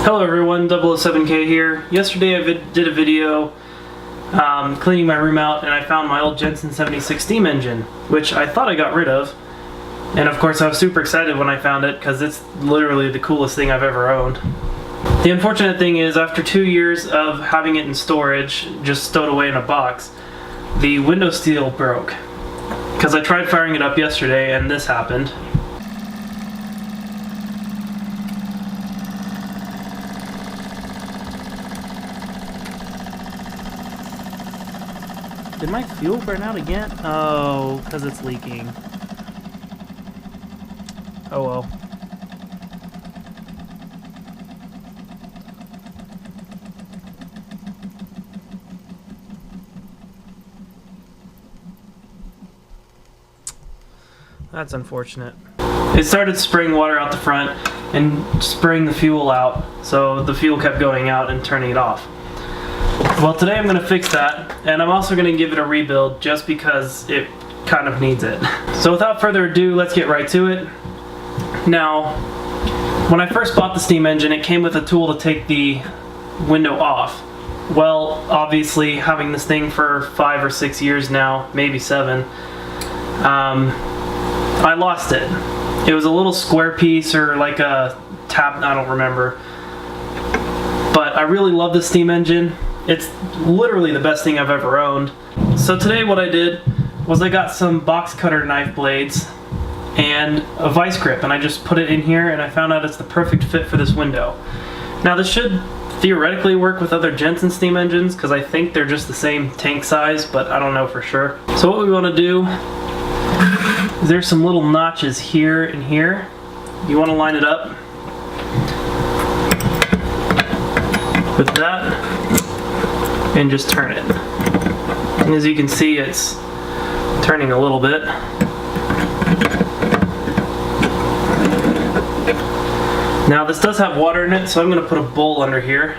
Hello everyone, 007K here. Yesterday I did a video cleaning my room out, and I found my old Jensen 76 steam engine, which I thought I got rid of. And of course I was super excited when I found it because it's literally the coolest thing I've ever owned. The unfortunate thing is, after 2 years of having it in storage, just stowed away in a box, the window seal broke. Because I tried firing it up yesterday and this happened. Did my fuel burn out again? Oh, because it's leaking. Oh well. That's unfortunate. It started spraying water out the front and spraying the fuel out, so the fuel kept going out and turning it off. Well, today I'm going to fix that, and I'm also going to give it a rebuild just because it kind of needs it. So without further ado, let's get right to it. Now, when I first bought the steam engine, it came with a tool to take the window off. Well, obviously, having this thing for 5 or 6 years now, maybe 7, I lost it. It was a little square piece or like a tab, I don't remember. But I really love this steam engine. It's literally the best thing I've ever owned. So today what I did was I got some box cutter knife blades and a vice grip, and I just put it in here, and I found out it's the perfect fit for this window. Now this should theoretically work with other Jensen steam engines because I think they're just the same tank size, but I don't know for sure. So what we want to do is there's some little notches here and here. You want to line it up with that and just turn it. And as you can see, it's turning a little bit. Now this does have water in it, so I'm going to put a bowl under here.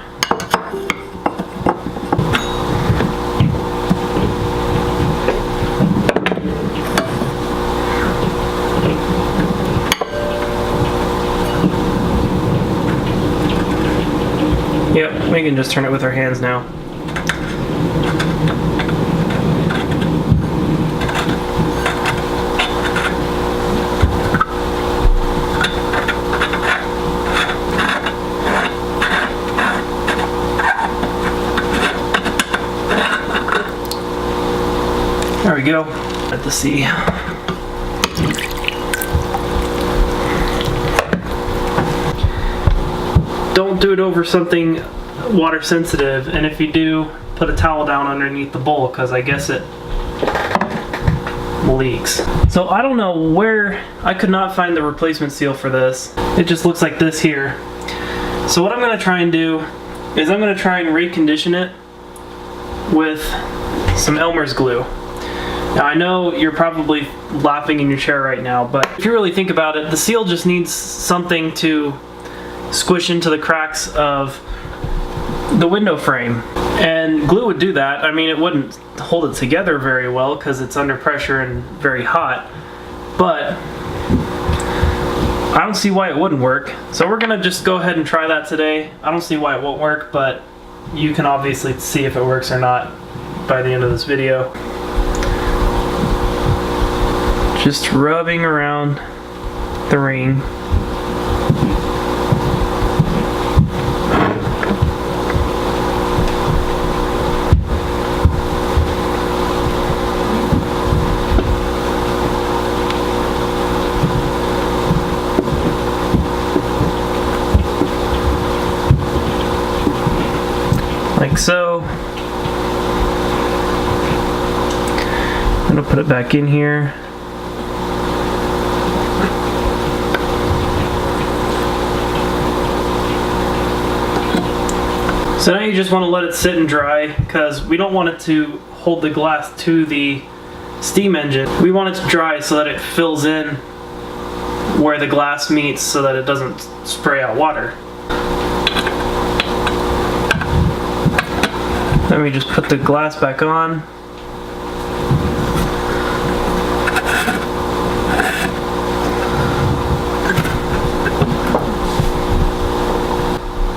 Yep, we can just turn it with our hands now. There we go. Let the see. Don't do it over something water sensitive, and if you do, put a towel down underneath the bowl because I guess it leaks. So I don't know where, I could not find the replacement seal for this. It just looks like this here. So what I'm going to try and do is I'm going to try and recondition it with some Elmer's glue. Now I know you're probably laughing in your chair right now, but if you really think about it, the seal just needs something to squish into the cracks of the window frame, and glue would do that. I mean, it wouldn't hold it together very well because it's under pressure and very hot, but I don't see why it wouldn't work. So we're gonna just go ahead and try that today. I don't see why it won't work, but you can obviously see if it works or not by the end of this video. Just rubbing around the ring. Like so. I'm gonna put it back in here. So now you just want to let it sit and dry because we don't want it to hold the glass to the steam engine. We want it to dry so that it fills in where the glass meets so that it doesn't spray out water. Then we just put the glass back on.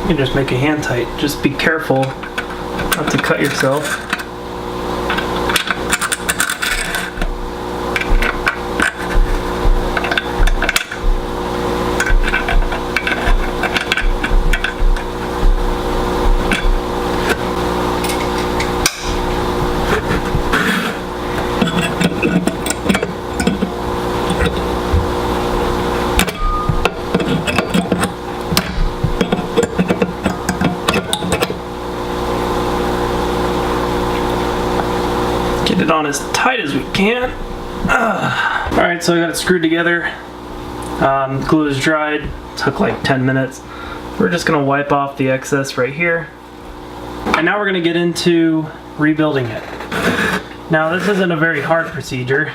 You can just make it hand tight. Just be careful not to cut yourself. it on as tight as we can. Alright, so I got it screwed together. Glue is dried. Took like 10 minutes. We're just going to wipe off the excess right here. And now we're going to get into rebuilding it. Now this isn't a very hard procedure,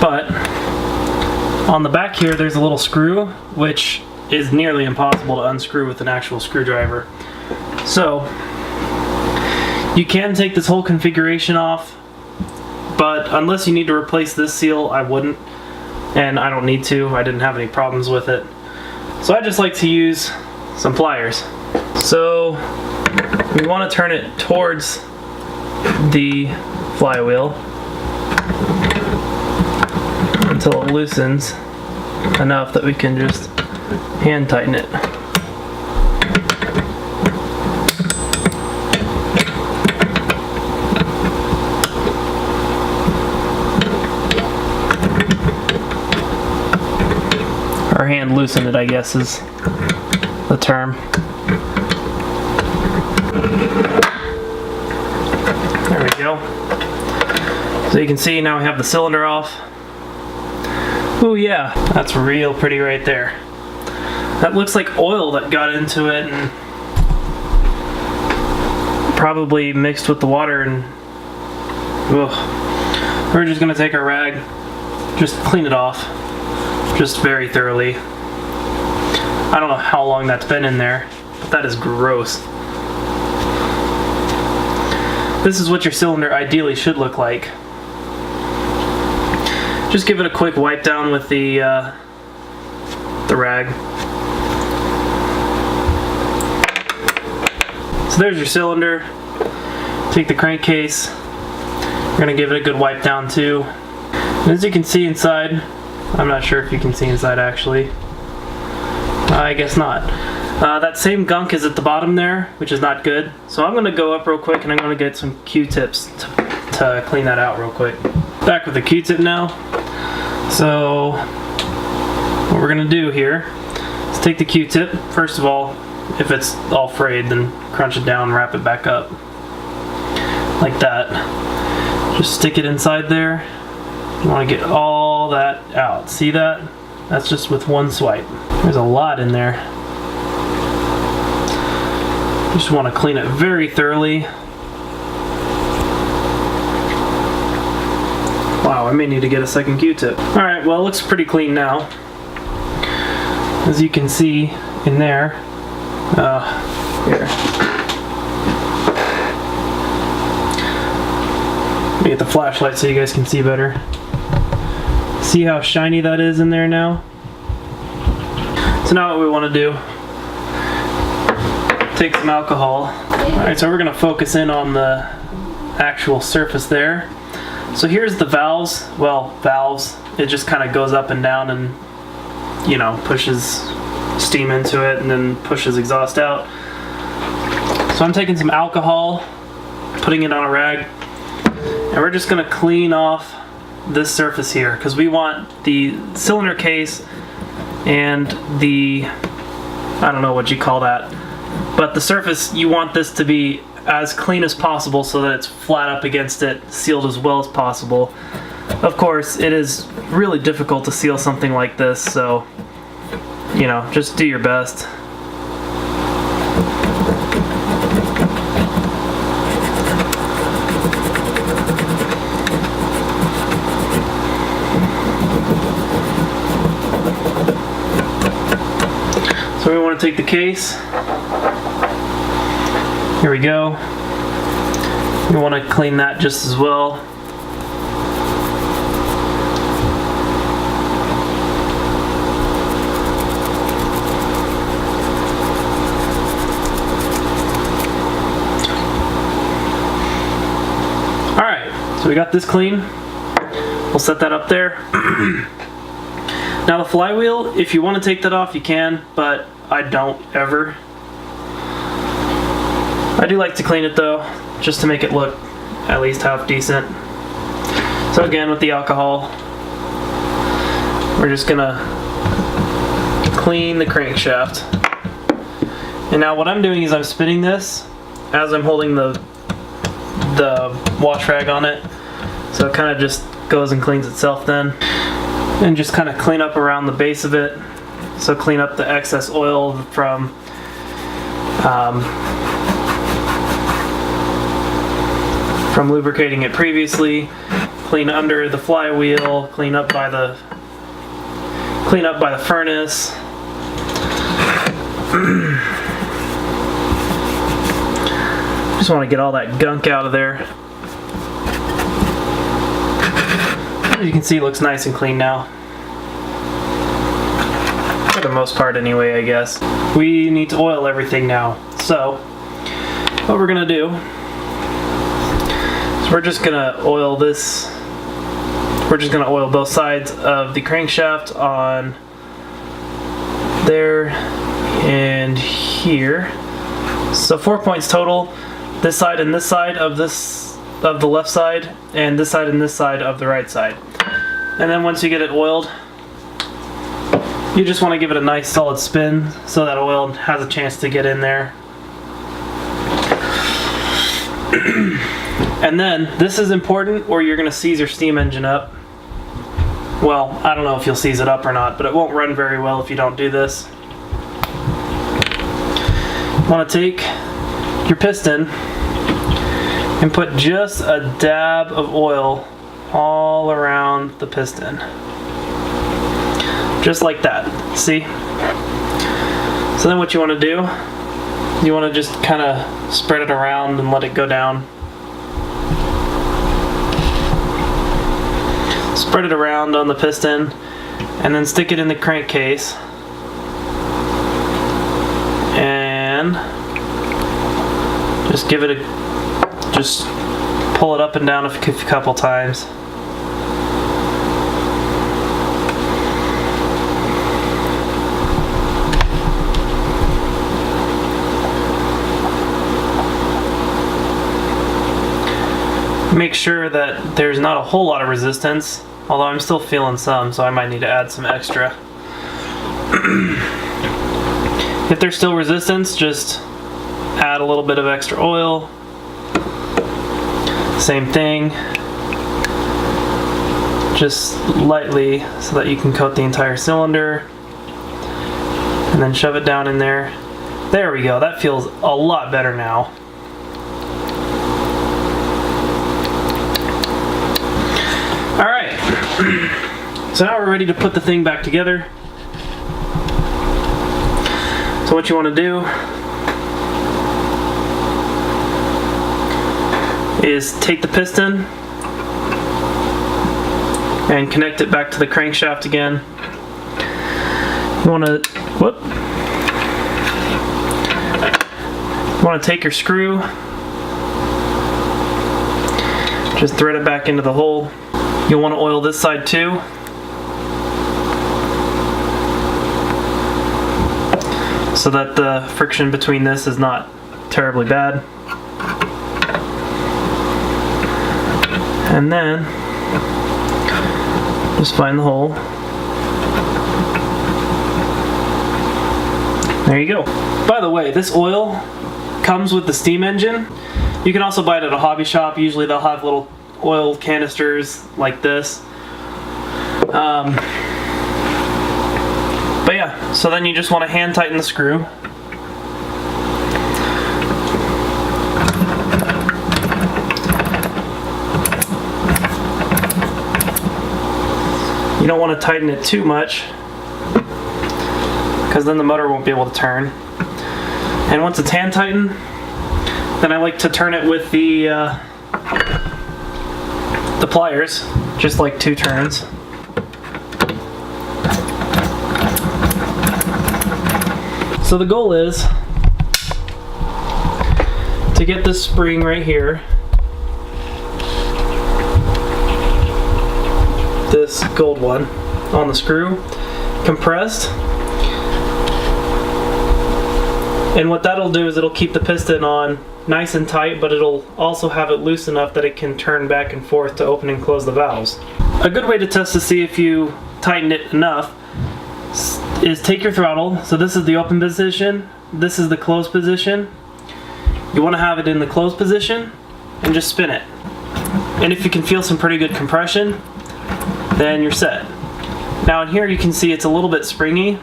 but on the back here there's a little screw which is nearly impossible to unscrew with an actual screwdriver. So you can take this whole configuration off, but unless you need to replace this seal, I wouldn't, and I don't need to. I didn't have any problems with it. So I just like to use some pliers. So we want to turn it towards the flywheel until it loosens enough that we can just hand tighten it. Or hand loosen it, I guess is the term. There we go. So you can see now we have the cylinder off. Oh yeah, that's real pretty right there. That looks like oil that got into it and probably mixed with the water, and we're just gonna take our rag, just clean it off, just very thoroughly. I don't know how long that's been in there, but that is gross. This is what your cylinder ideally should look like. Just give it a quick wipe down with the rag. So there's your cylinder. Take the crankcase. We're gonna give it a good wipe down too. And as you can see inside, I'm not sure if you can see inside actually. I guess not. That same gunk is at the bottom there, which is not good. So I'm gonna go up real quick and I'm gonna get some Q-tips to clean that out real quick. Back with the Q-tip now. So what we're gonna do here is take the Q-tip. First of all, if it's all frayed, then crunch it down and wrap it back up. Like that. Just stick it inside there. You wanna get all that out. See that? That's just with one swipe. There's a lot in there. Just wanna clean it very thoroughly. Wow, I may need to get a second Q-tip. Alright, well it looks pretty clean now. As you can see in there. Here. Let me get the flashlight so you guys can see better. See how shiny that is in there now? So now what we want to do, take some alcohol. Alright, so we're going to focus in on the actual surface there. So here's the valves. Well, valves. It just kind of goes up and down and, you know, pushes steam into it and then pushes exhaust out. So I'm taking some alcohol, putting it on a rag, and we're just going to clean off this surface here because we want the cylinder case and the, I don't know what you call that, but the surface, you want this to be as clean as possible so that it's flat up against it, sealed as well as possible. Of course, it is really difficult to seal something like this, so you know, just do your best. So we want to take the case. Here we go. We want to clean that just as well. So we got this clean. We'll set that up there. Now the flywheel, if you want to take that off, you can, but I don't ever. I do like to clean it though, just to make it look at least half decent. So again, with the alcohol, we're just gonna clean the crankshaft. And now what I'm doing is I'm spinning this as I'm holding the wash rag on it. So it kind of just goes and cleans itself then. And just kind of clean up around the base of it. So clean up the excess oil from lubricating it previously. Clean under the flywheel, clean up by the furnace. Just want to get all that gunk out of there. As you can see, it looks nice and clean now. For the most part anyway, I guess. We need to oil everything now. So, what we're gonna do is we're just gonna oil this. We're just gonna oil both sides of the crankshaft on there and here. So 4 points total. This side and this side of the left side, and this side and this side of the right side. And then once you get it oiled, you just want to give it a nice solid spin so that oil has a chance to get in there. And then this is important, or you're going to seize your steam engine up. Well, I don't know if you'll seize it up or not, but it won't run very well if you don't do this. You want to take your piston and put just a dab of oil all around the piston. Just like that, see? So then what you want to do, you want to just kind of spread it around and let it go down. Spread it around on the piston and then stick it in the crankcase. And just give it just pull it up and down a couple times. Make sure that there's not a whole lot of resistance, although I'm still feeling some, so I might need to add some extra. If there's still resistance, just add a little bit of extra oil. Same thing, just lightly so that you can coat the entire cylinder, and then shove it down in there. There we go, that feels a lot better now. Alright, so now we're ready to put the thing back together. So what you want to do is take the piston and connect it back to the crankshaft again. You want to take your screw, just thread it back into the hole. You'll want to oil this side too. So that the friction between this is not terribly bad. And then just find the hole. There you go. By the way, this oil comes with the steam engine. You can also buy it at a hobby shop. Usually they'll have little oil canisters like this. But yeah, so then you just want to hand tighten the screw. You don't want to tighten it too much, because then the motor won't be able to turn. And once it's hand tightened, then I like to turn it with the pliers, just like 2 turns. So the goal is to get this spring right here this gold one on the screw, compressed. And what that'll do is it'll keep the piston on nice and tight, but it'll also have it loose enough that it can turn back and forth to open and close the valves. A good way to test to see if you tighten it enough is take your throttle. So this is the open position, this is the closed position. You want to have it in the closed position and just spin it. And if you can feel some pretty good compression, then you're set. Now in here you can see it's a little bit springy.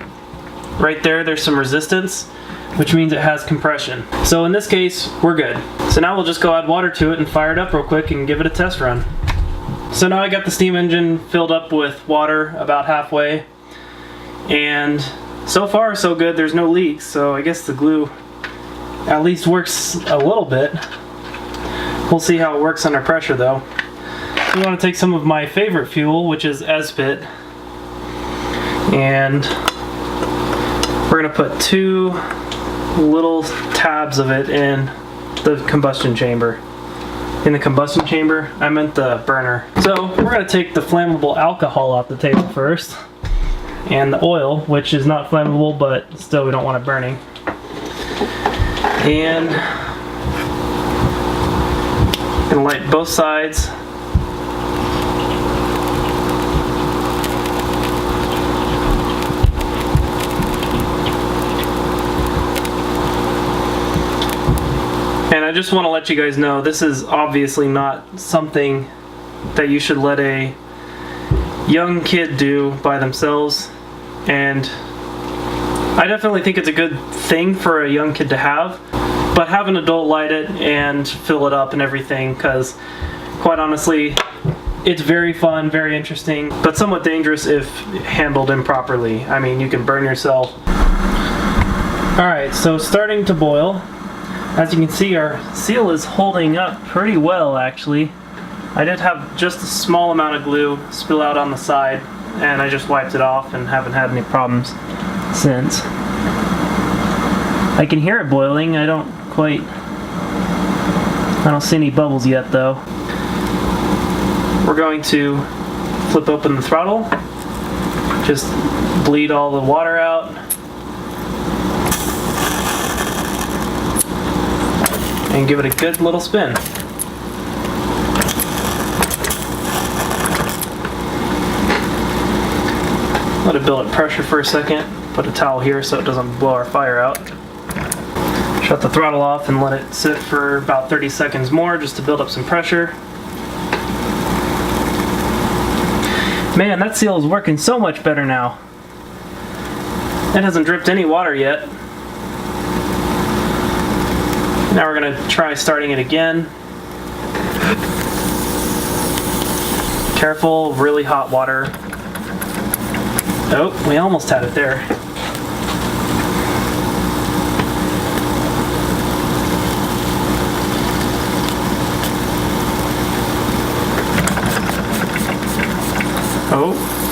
Right there, there's some resistance, which means it has compression. So in this case, we're good. So now we'll just go add water to it and fire it up real quick and give it a test run. So now I got the steam engine filled up with water about halfway, and so far so good. There's no leaks, so I guess the glue at least works a little bit. We'll see how it works under pressure though. So we want to take some of my favorite fuel, which is S-Pit, and we're going to put 2 little tabs of it in the combustion chamber. In the combustion chamber, I meant the burner. So we're going to take the flammable alcohol off the table first, and the oil, which is not flammable, but still we don't want it burning. And I'm going to light both sides. And I just want to let you guys know, this is obviously not something that you should let a young kid do by themselves. And I definitely think it's a good thing for a young kid to have, but have an adult light it and fill it up and everything, because quite honestly, it's very fun, very interesting, but somewhat dangerous if handled improperly. I mean, you can burn yourself. Alright, so starting to boil. As you can see, our seal is holding up pretty well, actually. I did have just a small amount of glue spill out on the side, and I just wiped it off and haven't had any problems since. I can hear it boiling. I don't see any bubbles yet though. We're going to flip open the throttle, just bleed all the water out. And give it a good little spin. Let it build up pressure for a second. Put a towel here so it doesn't blow our fire out. Shut the throttle off and let it sit for about 30 seconds more just to build up some pressure. Man, that seal is working so much better now. It hasn't dripped any water yet. Now we're going to try starting it again. Careful, really hot water. Oh, we almost had it there.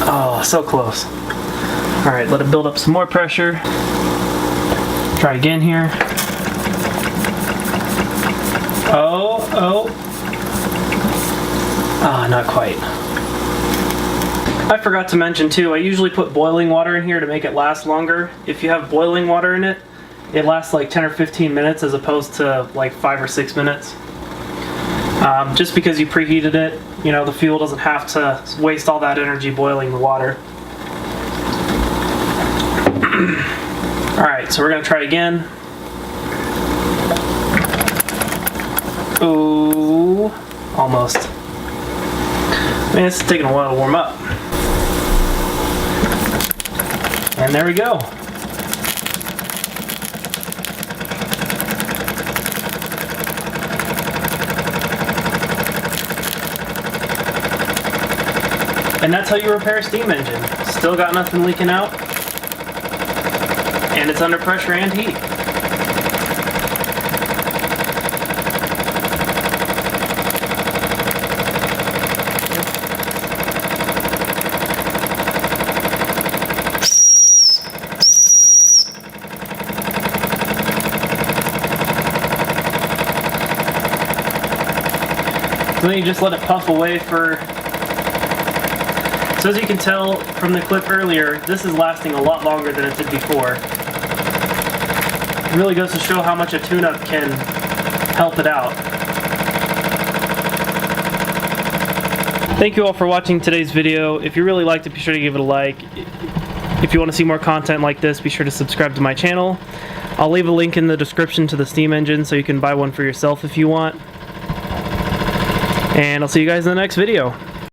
Oh, so close. All right, let it build up some more pressure. Try again here. Not quite. I forgot to mention too, I usually put boiling water in here to make it last longer. If you have boiling water in it, it lasts like 10 or 15 minutes as opposed to like 5 or 6 minutes. Just because you preheated it, you know, the fuel doesn't have to waste all that energy boiling the water. Alright, so we're going to try again. Ooh, almost. Man, it's taking a while to warm up. And there we go. And that's how you repair a steam engine. Still got nothing leaking out. And it's under pressure and heat. So then you just let it puff away for So as you can tell from the clip earlier, this is lasting a lot longer than it did before. It really goes to show how much a tune-up can help it out. Thank you all for watching today's video. If you really liked it, be sure to give it a like. If you want to see more content like this, be sure to subscribe to my channel. I'll leave a link in the description to the steam engine so you can buy one for yourself if you want. And I'll see you guys in the next video.